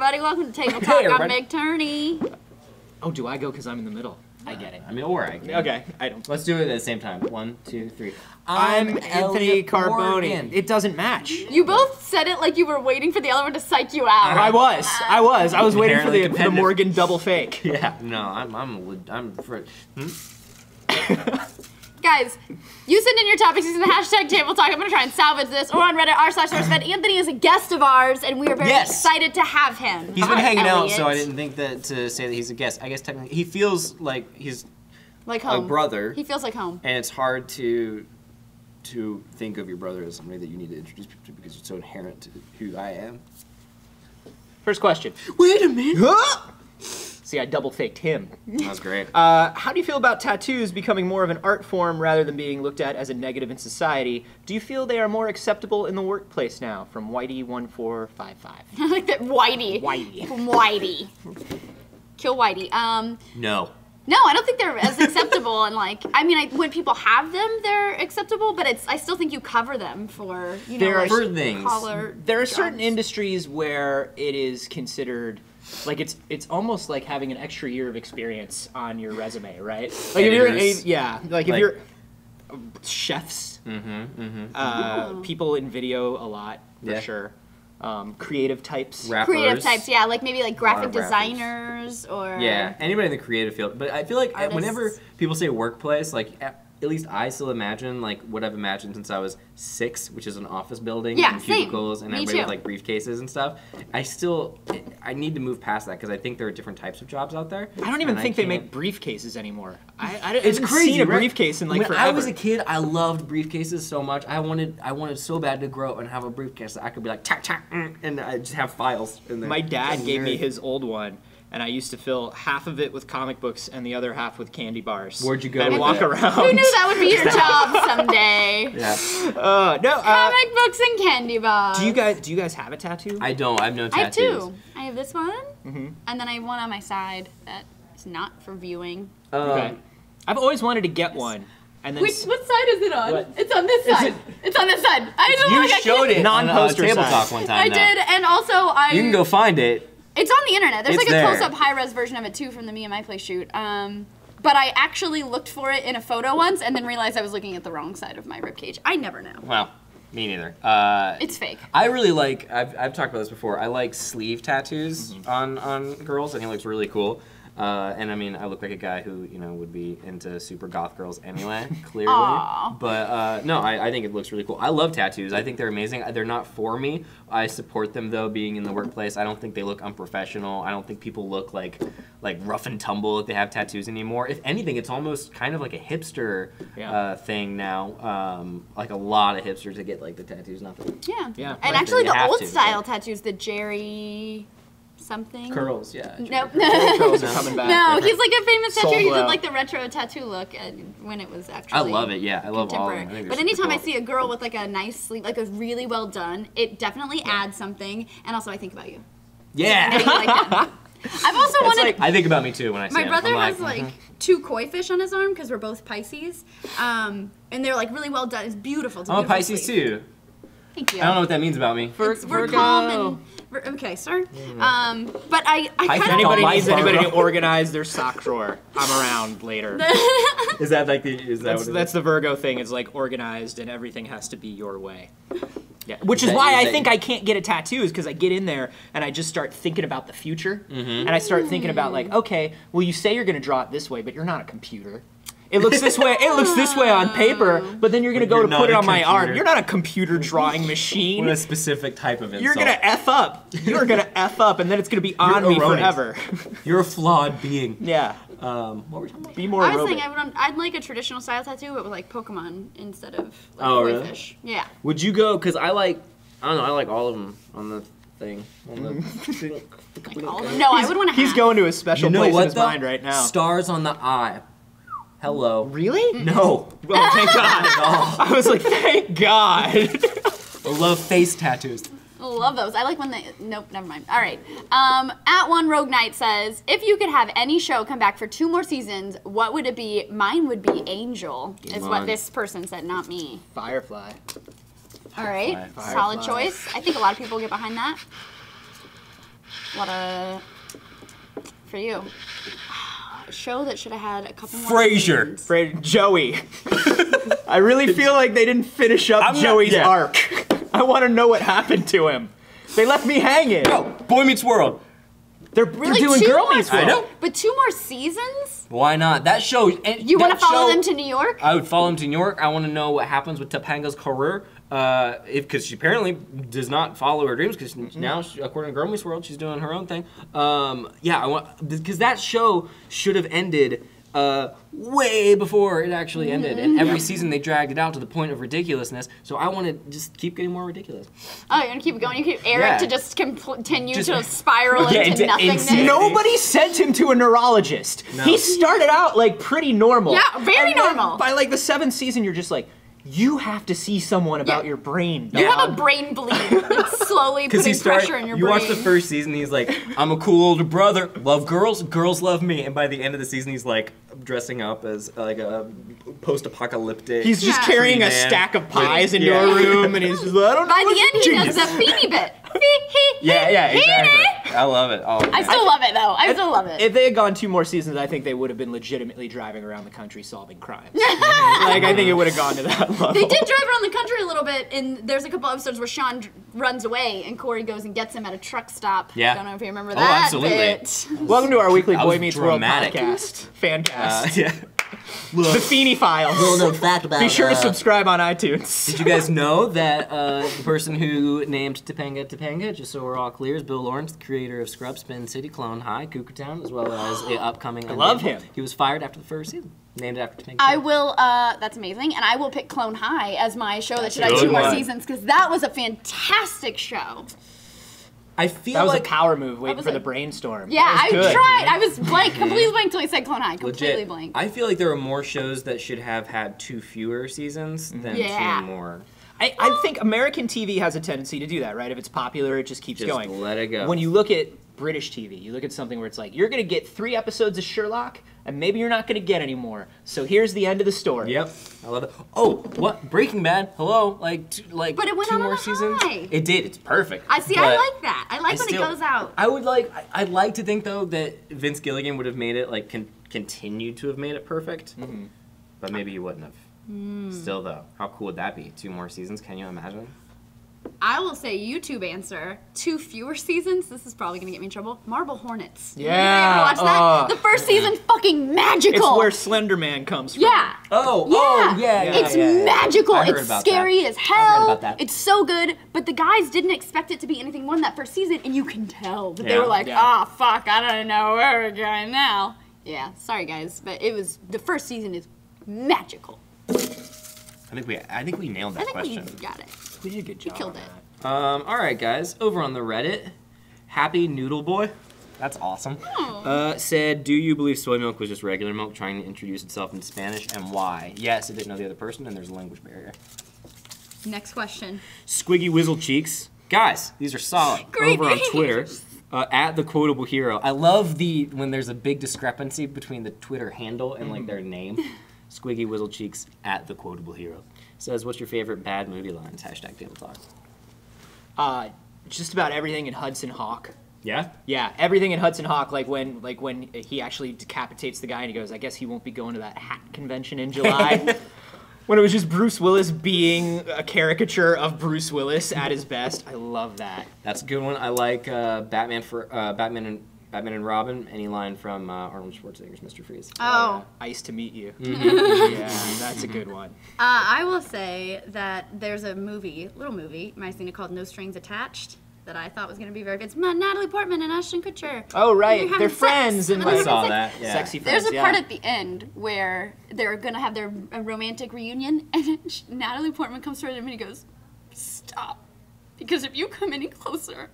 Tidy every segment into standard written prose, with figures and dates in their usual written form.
everybody. Welcome to Table Talk. I'm Big Turney. Oh, do I go because I'm in the middle? I get it. I mean, or I can. Okay, I don't. Let's do it at the same time. 1, 2, 3. I'm Anthony Carboni. It doesn't match. You both said it like you were waiting for the other one to psych you out. I was waiting for the Morgan double fake. Yeah. No, I'm for. Guys, you send in your topics using the hashtag Table Talk. I'm gonna try and salvage this, or on Reddit r/SourceFed. Anthony is a guest of ours, and we are very excited to have him. He's been hanging out, so I didn't think that to say that he's a guest. I guess technically he feels like he's like home. A brother. He feels like home. And it's hard to think of your brother as somebody that you need to introduce people to because it's so inherent to who I am. First question. Wait a minute. See, I double faked him. That was great. How do you feel about tattoos becoming more of an art form rather than being looked at as a negative in society? Do you feel they are more acceptable in the workplace now? From Whitey1455. I like that. Whitey. From Whitey. Kill Whitey. No. No, I don't think they're as acceptable. And like, I mean, when people have them, they're acceptable. But I still think you cover them for for things. There are certain industries where it is considered. Like it's almost like having an extra year of experience on your resume, right? Like if you're chefs, people in video a lot for sure. Creative types, rappers. Creative types, yeah, like maybe like graphic designers or anybody in the creative field. But I feel like artists. Whenever people say workplace, like at least I still imagine like what I've imagined since I was 6, which is an office building and cubicles and everybody with like briefcases and stuff. I need to move past that because I think there are different types of jobs out there. I don't even think they make briefcases anymore. It's crazy. Seen a briefcase in like when forever. I was a kid, I loved briefcases so much. I wanted so bad to grow up and have a briefcase that I could be like tack tack, and I just have files in there. My dad gave me his old one. And I used to fill half of it with comic books and the other half with candy bars. Where'd you go? And walk around. Who knew that would be your job someday? Yeah. Comic books and candy bars. Do you guys have a tattoo? I don't. I have no tattoos. I have 2. I have this one, and then I have one on my side that is not for viewing. Okay. I've always wanted to get one. And then What side is it on? What? It's on this side. It's on this side. I don't know. You showed it non-poster on Table side. Talk one time. I did, and also You can go find it. It's on the internet. There's It's like a there. close-up high-res version of it too from the Me and My Place shoot. But I actually looked for it in a photo once and then realized I was looking at the wrong side of my ribcage. I never know. Well, me neither. It's fake. I really like. I've talked about this before. I like sleeve tattoos on girls. I think it looks really cool. And I mean, I look like a guy who would be into super goth girls anyway, clearly. Aww. But no, I think it looks really cool. I love tattoos. I think they're amazing. They're not for me. I support them though. Being in the workplace, I don't think they look unprofessional. I don't think people look like rough and tumble if they have tattoos anymore. If anything, it's almost kind of like a hipster thing now. Like a lot of hipsters that get like the tattoos. Yeah. And actually, the old style tattoos, the Jerry. Something Curls, yeah. Nope. Curls are coming back. No, he's like a famous tattoo. He did out. like the retro tattoo look when it was actually. I love it. Yeah, I love all of them. I think But they're anytime super I see a girl with like a nice sleeve, like a really well done, it definitely adds something. And also, I think about you. Yeah. Getting it like that. I've also wanted. I think about me too when I see My him. brother I'm has like 2 koi fish on his arm because we're both Pisces, and they're like really well done. It's beautiful. It's a I'm a beautiful Pisces sleeve. too. Thank you. I don't know what that means about me. We're calm and okay, sir. But I kind of. Anybody needs anybody to organize their sock drawer? I'm around later. Is that like the? That's the Virgo thing. It's like organized, and everything has to be your way. Yeah, which is why I think I can't get a tattoo, is because I get in there and I just start thinking about the future, and I start thinking about like, okay, well, you say you're going to draw it this way, but you're not a computer. It looks this way. It looks this way on paper, but then you're gonna go to put it on my arm. You're not a computer drawing machine. What a specific type of insult. You're gonna f up. You're gonna f up, and then it's gonna be on me forever. You're a flawed being. Yeah. What were we talking about? Be more. I was thinking I'd like a traditional style tattoo, but with like Pokemon instead of like koi fish. Yeah. Would you go? Because I like all of them on the thing. On the No, I would want to. He's going to a special place in his mind right now. Stars on the eye. Hello. Really? No. Well, thank God. I was like, thank God. I love face tattoos. I love those. I like when they. Nope, never mind. All right. At One Rogue Knight says, if you could have any show come back for 2 more seasons, what would it be? Mine would be Angel. Is what this person said, not me. Firefly. All right. Firefly. Solid choice. I think a lot of people get behind that. What for you? A show that should have had a couple more Frasier. seasons. Joey. I really feel like they didn't finish up Joey's arc. I want to know what happened to him. They left me hanging. Oh, Boy Meets World. They're Really, doing two Girl more? Meets World. I know. But 2 more seasons? Why not? That show. You want to follow them to New York? I would follow him to New York. I want to know what happens with Topanga's career. Because she apparently does not follow her dreams. Because now, according to Girl Meets World, she's doing her own thing. Yeah, I want because that show should have ended way before it actually ended, and every season they dragged it out to the point of ridiculousness. So I want to just keep getting more ridiculous. Oh, you're gonna keep going. You keep Eric Yeah. to just continue to spiral into nothingness. insanity. Nobody sent him to a neurologist. No. He started out like pretty normal. Yeah, very And then normal. By like the 7th season, you're just like, you have to see someone about Yeah. your brain. You dog. have a brain bleed. It's slowly putting pressure in your you brain. watch the first season, he's like, I'm a cool older brother, love girls, girls love me. And by the end of the season, he's like dressing up as like a post-apocalyptic. He's just Yeah. carrying a Man. stack of pies into Yeah. a room, and he's just like, I don't know. By what the end, to he do. does the Feeny bit. Yeah, exactly. I love it. Oh, I man. still love it though. I still love it. If they had gone 2 more seasons, I think they would have been legitimately driving around the country solving crimes. Like, I think it would have gone to that level. They did drive around the country a little bit, and there's a couple episodes where Sean runs away, and Corey goes and gets him at a truck stop. Yeah. Don't know if you remember Oh, that absolutely. bit. Welcome to our weekly That Boy was Meets dramatic. World podcast. Fancast. Yeah. The Feeny Files. Little fact about Be sure to subscribe on iTunes. Did you guys know that the person who named Topanga, just so we're all clear, is Bill Lawrence, the creator of Scrubs, Spin City, Clone High, Cougar Town, as well as the upcoming. I love him. He was fired after the first season. Named it after Topanga. I will, that's amazing, and I will pick Clone High as my show that should have good 2 more one. seasons, because that was a fantastic show. I feel That was like a power move waiting was for a- the brainstorm. Yeah, That I was good. tried. I was blank, completely blank until he said Clone High. Completely legit. blank. I feel like there are more shows that should have had 2 fewer seasons than Yeah. 2 more. I think American TV has a tendency to do that, right? If it's popular, it just keeps Just going. let it go. When you look at British TV, you look at something where it's like, you're going to get 3 episodes of Sherlock, and maybe you're not going to get any more. So here's the end of the story. Yep, I love it. Oh, what? Breaking Bad? Hello, like But it went 2 on more a seasons. high. It did. It's perfect. I see. But I like that. I like when still- it goes out. I'd like to think though that Vince Gilligan would have made it like continued to have made it perfect, but maybe he wouldn't have. Still though, how cool would that be? 2 more seasons? Can you imagine? I will say YouTube answer. 2 fewer seasons. This is probably gonna get me in trouble. Marble Hornets. Yeah, Did you ever watch that? The first season, fucking magical. It's where Slender Man comes from. Yeah. Yeah. It's magical. I heard It's about scary that. as I've heard hell. about that. It's so good. But the guys didn't expect it to be anything more than that first season, and you can tell that they Yeah. were like, Yeah. "Ah, fuck, I don't know where we're going now." Yeah, sorry guys, but it was the first season is magical. I think we nailed that I think question. we got it. We did a good job. killed on it. that. All right, guys. Over on the Reddit, Happy Noodle Boy. That's awesome. Said, do you believe soy milk was just regular milk trying to introduce itself in Spanish, and why? Yes, it didn't know the other person, and there's a language barrier. Next question. Squiggy Whizzle Cheeks. Guys, these are solid. Great Over on names. Twitter, at the Quotable Hero. I love when there's a big discrepancy between the Twitter handle and like their name. Squiggy Whizzle Cheeks at the Quotable Hero. Says, what's your favorite bad movie lines? Hashtag Table Talk. Just about everything in Hudson Hawk. Yeah? Yeah, everything in Hudson Hawk, like when he actually decapitates the guy and he goes, I guess he won't be going to that hat convention in July. When it was just Bruce Willis being a caricature of Bruce Willis at his best. I love that. That's a good one. I like Batman and Robin. Any line from Arnold Schwarzenegger's Mr. Freeze. Oh. Ice to meet you. Yeah, that's a good one. I will say that there's a little movie, you might have seen it, called No Strings Attached, that I thought was going to be very good. It's Natalie Portman and Ashton Kutcher. Oh, right. They're having They're sex, friends and and then I they're saw having that. sex. Yeah. Sexy friends, There's a yeah. part at the end where they're going to have their romantic reunion, and Natalie Portman comes toward him and he goes, stop, because if you come any closer,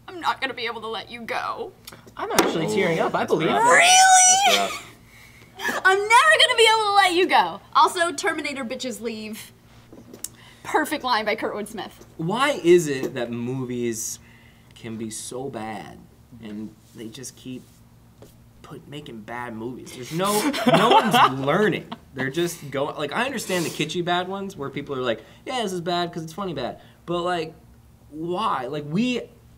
I'm not going to be able to let you go. I'm actually tearing up. I believe rough. that. Really? That's rough. I'm never going to be able to let you go. Also, Terminator bitches leave. Perfect line by Kurtwood Smith. Why is it that movies can be so bad and they just keep making bad movies? There's no one's learning. They're just going, like, I understand the kitschy bad ones where people are like, yeah, this is bad because it's funny bad. But like, why? Like,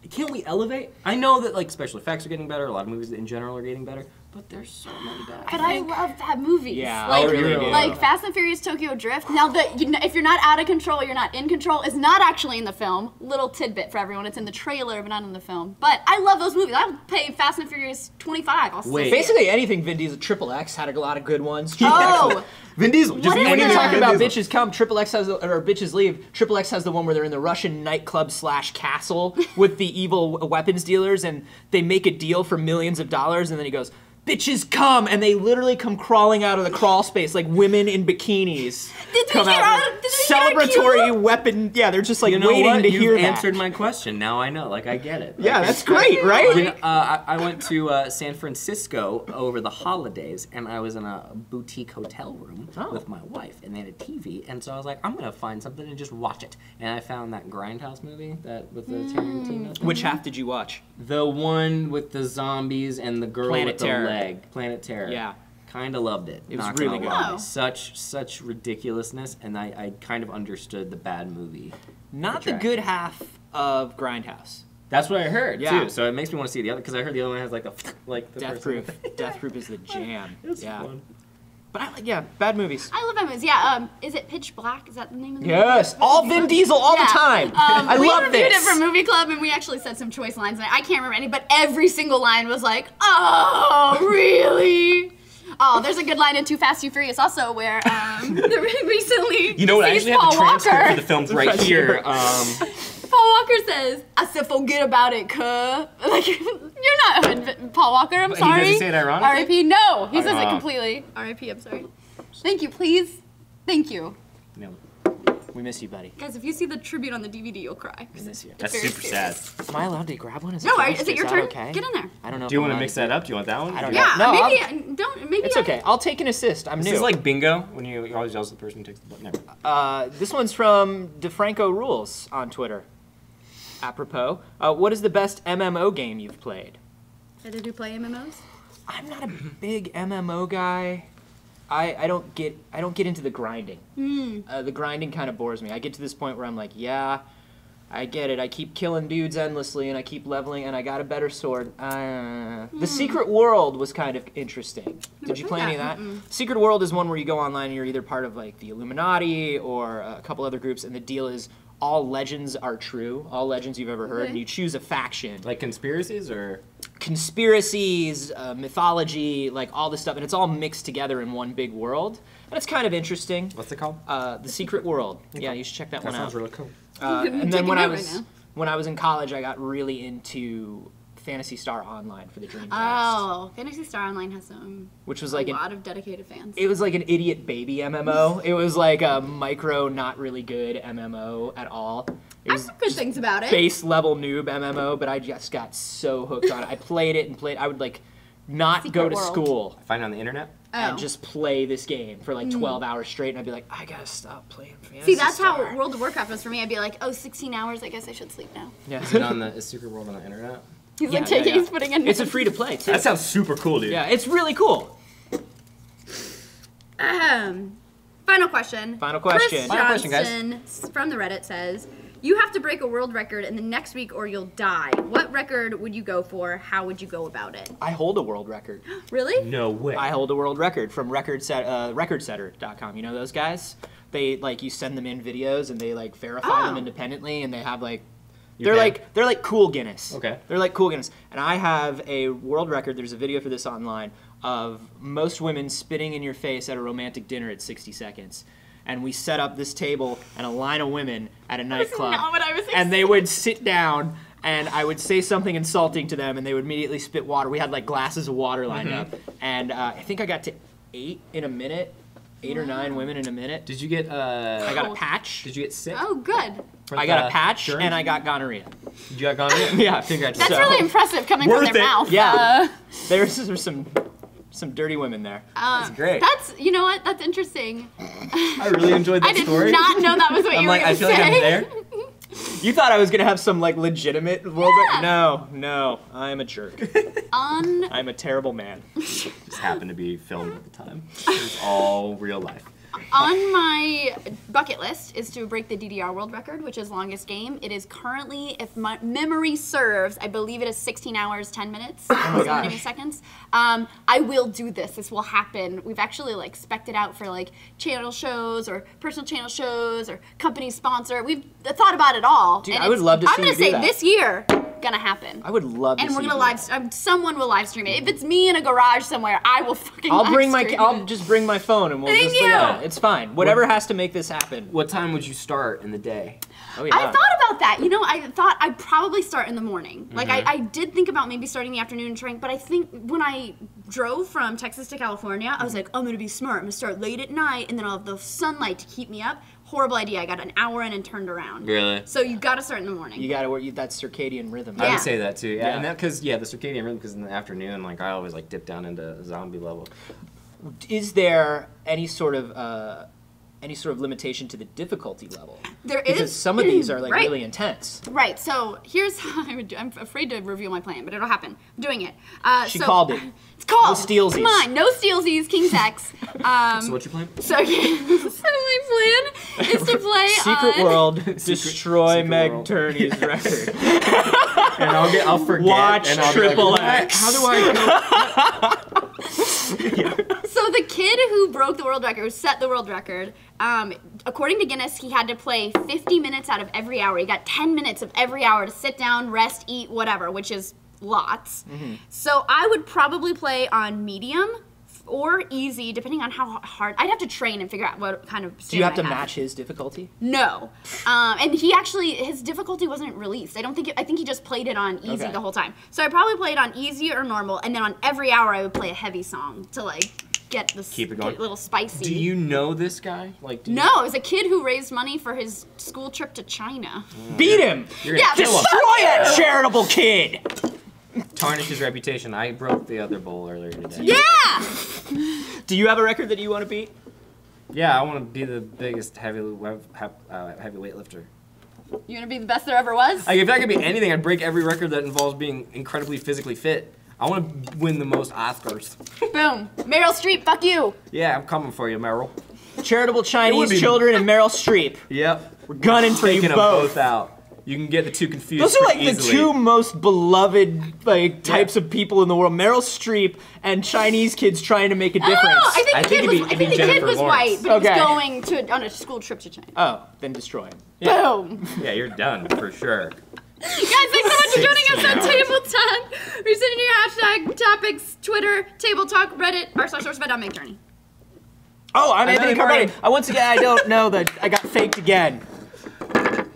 can't we elevate? I know that like special effects are getting better. A lot of movies in general are getting better. But there's so many bad. But I love that movies. Yeah, like, I really do. Like Fast and Furious Tokyo Drift. Now, if you're not out of control, you're not in control, is not actually in the film. Little tidbit for everyone. It's in the trailer, but not in the film. But I love those movies. I would pay Fast and Furious 25. I'll Wait. Basically anything Vin Diesel, Triple X had a lot of good ones. Oh! Vin Diesel. Just What is When you it? talk Vin about Diesel. bitches come, Triple X has or bitches leave. Triple X has the one where they're in the Russian nightclub / castle with the evil weapons dealers, and they make a deal for millions of dollars, and then he goes, "Bitches come," and they literally come crawling out of the crawl space like women in bikinis. Did we come get out our- with did we get our celebratory cue? weapon. Yeah, they're just like You know waiting what? to You've hear that. answered my question. Now I know. Like I get it. Yeah, Like, that's great, right? You know, I went to San Francisco over the holidays, and I was in a boutique hotel room with my wife, and they had a TV, and so I was like, I'm gonna find something and just watch it. And I found that Grindhouse movie that with the Tarantino. Which half did you watch? The one with the zombies and the girl Planet with the Terror. leg. Planet Terror. Yeah. Kind of loved it. It was not really gonna good. lie. Wow. Such ridiculousness, and I kind of understood the bad movie. Not the attraction. good half of Grindhouse. That's what I heard Yeah. too. So it makes me want to see the other because I heard the other one has like the like the Death person- Proof. Death Proof is the jam. It was yeah. fun. But bad movies. I love that movies. Yeah, is it Pitch Black? Is that the name of the Yes, movie? all Vin Diesel all the time. I we love reviewed this. it for Movie Club, and we actually said some choice lines. And I can't remember any, but every single line was like, "Oh, really?" Oh, there's a good line in Too Fast, Too Furious also where recently You know what? I sees actually have Paul the transcript Walker. for the films right here. Paul Walker says, "I said forget about it, cuh." Like, you're not Paul Walker. I'm But he sorry. doesn't say it ironically? R.I.P. No, he says it Oh. completely. R.I.P. I'm sorry. Thank you, please. Thank you. No, We miss you, buddy. Guys, if you see the tribute on the DVD, you'll cry. We miss you. That's very super sad. serious. Am I allowed to grab one? As a No, guest? is it your that turn? Okay? Get in there. I don't know. Do you if I'm want to allowed mix that up? Do you want that one? I don't know. Yeah, No, maybe don't. Maybe It's okay. I'll take an assist. I'm This new. is like bingo when you always yell at the person who takes the button. Never. This one's from DeFranco Rules on Twitter. Apropos, what is the best MMO game you've played? Did you play MMOs? I'm not a big MMO guy. I don't get into the grinding. The grinding kind of bores me. I get to this point where I'm like, yeah, I get it. I keep killing dudes endlessly, and I keep leveling, and I got a better sword. The Secret World was kind of interesting. Did you play any of that? Secret World is one where you go online and you're either part of like the Illuminati or a couple other groups, and the deal is all legends are true, all legends you've ever heard, and you choose a faction. Like conspiracies or? Conspiracies, mythology, like all this stuff, and it's all mixed together in one big world, and it's kind of interesting. What's it called? The Secret World. Yeah, you should check that That one out. sounds really cool. And then taking when I note right was now. when I was in college, I got really into Phantasy Star Online for the Dreamcast, Oh, Phantasy Star Online has which was a like lot of dedicated fans. it was like an idiot baby MMO. It was like a micro, not really good MMO at all. It I've was heard good things about it. base level noob MMO, but I just got so hooked on it. I played it and played. I would like not Secret go to World. school Find it on the internet. and just play this game for like 12 hours straight, and I'd be like, I gotta stop playing Phantasy See, that's Star. how World of Warcraft was for me. I'd be like, oh, 16 hours. I guess I should sleep now. Yeah. Is it on the is Secret World on the internet? He's Yeah, like taking, yeah. he's putting in. It's a free to play too. That sounds super cool, dude. Yeah, it's really cool. Final question. Final question. Chris Final question, guys. Johnson from the Reddit says, you have to break a world record in the next week or you'll die. What record would you go for? How would you go about it? I hold a world record. Really? No way. I hold a world record from recordsetter.com. You know those guys? They like you send them in videos and they like verify them Oh. independently, and they have like You can? they're like cool Guinness. Okay. They're like cool Guinness. And I have a world record. There's a video for this online of most women spitting in your face at a romantic dinner at 60 seconds. And we set up this table and a line of women at a nightclub. not what I was And they would sit down, and I would say something insulting to them, and they would immediately spit water. We had like glasses of water lined up. And I think I got to 8 in a minute, 8 or 9 women in a minute. Did you get I got a patch. Did you get sick? Oh, good. from I got the a patch, germs? and I got gonorrhea. Did you got gonorrhea? Yeah. Congrats. That's So- really impressive coming from Worth their it. mouth. Yeah. There's some dirty women there. That's great. That's, you know what? That's interesting. I really enjoyed that I did story. not know that was what I'm you like, were I going to feel like I'm say. there. You thought I was gonna have some like legitimate world Yeah. No, I'm a jerk. I'm a terrible man. Just happened to be filmed at the time. It was all real life. On my bucket list is to break the DDR world record, which is longest game. It is currently, if my memory serves, I believe it is 16 hours, 10 minutes, 70 seconds. I will do this. This will happen. We've actually like spec'd it out for like channel shows or personal channel shows or company sponsor. We've thought about it all. Dude, I would love to see you do that. I'm gonna say this year, gonna happen. I would love to see And we're you gonna do that. someone will live stream it. If it's me in a garage somewhere, I will fucking live stream it. I'll just bring my phone and we'll Thank just you. yeah, it's fine. Whatever has to make this happen. What time would you start in the day? Oh yeah. I thought about that. You know, I thought I'd probably start in the morning. Like, I did think about maybe starting in the afternoon and trying, but I think when I drove from Texas to California, I was like, I'm gonna be smart. I'm gonna start late at night, and then I'll have the sunlight to keep me up. Horrible idea. I got an hour in and turned around. Really? So you gotta start in the morning. You gotta work that circadian rhythm. I Yeah. would say that too. Yeah, Yeah. and that because the circadian rhythm. Because in the afternoon, like I always like dip down into zombie level. Is there any sort of limitation to the difficulty level? There is. Because some of these are like Right. really intense. Right, so here's how I would do. I'm afraid to reveal my plan, but it'll happen. I'm doing it. She called it. It's called. No stealsies. Come on, no stealsies, King's X. So what's your plan? So my plan is to play Secret on... World, destroy Secret Meg World. Turney's record. And I'll forget. Watch and I'll be Triple like, X. How do I go? So the kid who broke the world record, who set the world record, according to Guinness, he had to play 50 minutes out of every hour. He got 10 minutes of every hour to sit down, rest, eat, whatever, which is lots. So I would probably play on medium or easy, depending on how hard. I'd have to train and figure out what kind of Do you have to stamina I match his difficulty? No, and he actually, his difficulty wasn't released. I think he just played it on easy Okay. the whole time. So I probably played on easy or normal, and then on every hour I would play a heavy song to like get the Keep it going. get a little spicy. Do you know this guy? Like, do you- No, it was a kid who raised money for his school trip to China. Beat him! You're Yeah, gonna kill him. Destroy that charitable kid! Tarnish his reputation. I broke the other bowl earlier today. Yeah! Do you have a record that you want to beat? Yeah, I want to be the biggest heavyweight lifter. You gonna be the best there ever was? Like, if that could be anything, I'd break every record that involves being incredibly physically fit. I want to win the most Oscars. Boom. Meryl Streep, fuck you. Yeah, I'm coming for you, Meryl. Charitable would Chinese be- children and Meryl Streep. Yep. We're gunning for you Taking them both. both out. You can get the two confused Those are like pretty the easily. two most beloved like types of people in the world: Meryl Streep and Chinese kids trying to make a difference. Oh, I think I the think kid it'd was, be- I think the kid Jennifer was Lawrence. white, but he Okay. was going on a school trip to China. Oh, then destroy him. Boom. Yeah, you're done for sure. Guys, thanks so much for joining us on 16 Table Talk. We're sending your hashtag topics, Twitter, Table Talk, Reddit, r/SourceFed.MakeJourney. Oh, I'm Anthony Anthony Carboni. Carboni. Once again, I don't know that I got faked again.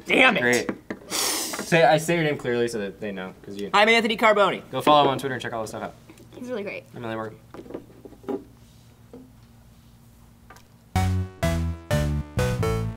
Damn it. Great. I say your name clearly so that they know, because you I'm Anthony Carboni. go follow him on Twitter and check all this stuff out. He's really great. I'm Elliott.